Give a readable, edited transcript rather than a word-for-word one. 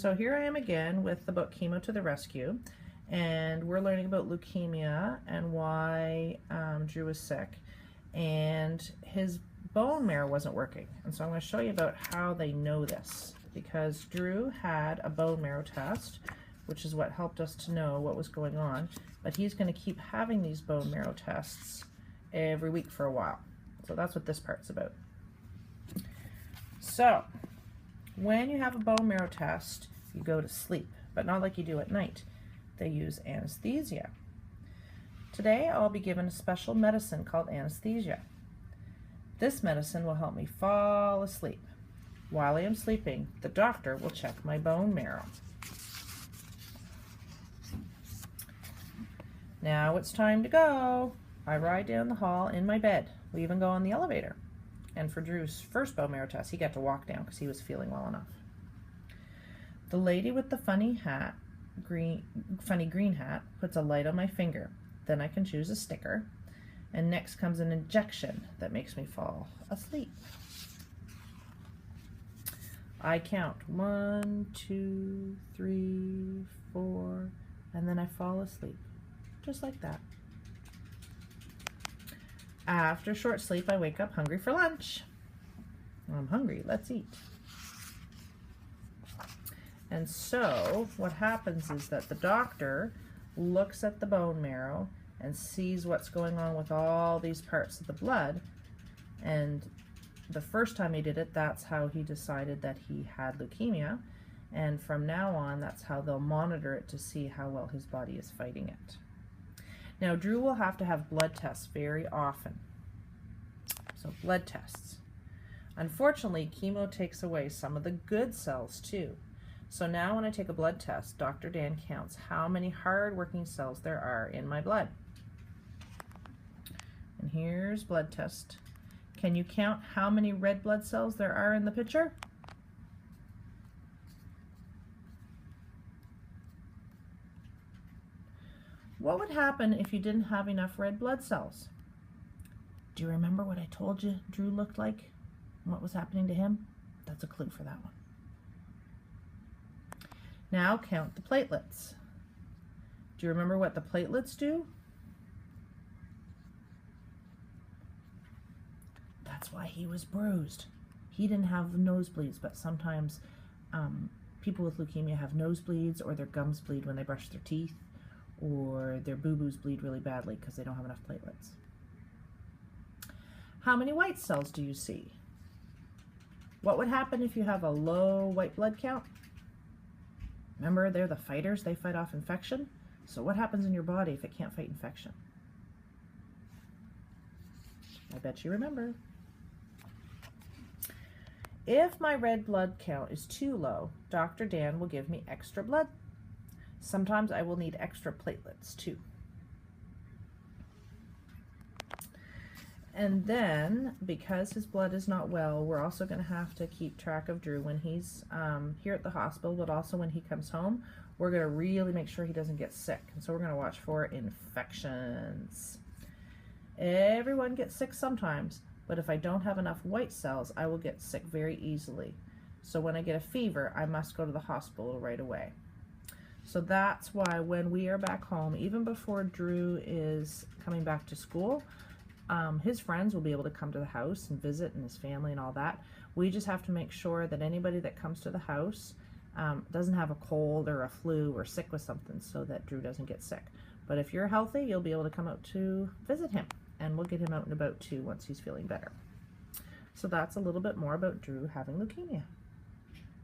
So here I am again with the book Chemo to the Rescue, and we're learning about leukemia and why Drew was sick, and his bone marrow wasn't working. And so I'm going to show you about how they know this, because Drew had a bone marrow test, which is what helped us to know what was going on, but he's going to keep having these bone marrow tests every week for a while. So that's what this part's about. So when you have a bone marrow test, you go to sleep, but not like you do at night. They use anesthesia. Today I'll be given a special medicine called anesthesia. This medicine will help me fall asleep. While I am sleeping, the doctor will check my bone marrow. Now it's time to go. I ride down the hall in my bed. We even go on the elevator. And for Drew's first bone marrow test, he got to walk down because he was feeling well enough. The lady with the funny green hat puts a light on my finger. Then I can choose a sticker. And next comes an injection that makes me fall asleep. I count 1, 2, 3, 4, and then I fall asleep. Just like that. After short sleep, I wake up hungry for lunch. I'm hungry, let's eat. And so what happens is that the doctor looks at the bone marrow and sees what's going on with all these parts of the blood. And the first time he did it, that's how he decided that he had leukemia. And from now on, that's how they'll monitor it to see how well his body is fighting it. Now, Drew will have to have blood tests very often. So blood tests. Unfortunately, chemo takes away some of the good cells too. So now when I take a blood test, Dr. Dan counts how many hard-working cells there are in my blood. And here's blood test. Can you count how many red blood cells there are in the picture? What would happen if you didn't have enough red blood cells? Do you remember what I told you Drew looked like? What was happening to him? That's a clue for that one. Now count the platelets. Do you remember what the platelets do? That's why he was bruised. He didn't have nosebleeds, but sometimes people with leukemia have nosebleeds, or their gums bleed when they brush their teeth, or their boo-boos bleed really badly because they don't have enough platelets. How many white cells do you see? What would happen if you have a low white blood count? Remember, they're the fighters. They fight off infection. So what happens in your body if it can't fight infection? I bet you remember. If my red blood count is too low, Dr. Dan will give me extra blood. Sometimes I will need extra platelets too. And then, because his blood is not well, we're also going to have to keep track of Drew when he's here at the hospital, but also when he comes home. We're going to really make sure he doesn't get sick. And so we're going to watch for infections. Everyone gets sick sometimes, but if I don't have enough white cells, I will get sick very easily. So when I get a fever, I must go to the hospital right away. So that's why when we are back home, even before Drew is coming back to school, his friends will be able to come to the house and visit, and his family and all that. We just have to make sure that anybody that comes to the house doesn't have a cold or a flu or sick with something, so that Drew doesn't get sick. But if you're healthy, you'll be able to come out to visit him, and we'll get him out and about too once he's feeling better. So that's a little bit more about Drew having leukemia.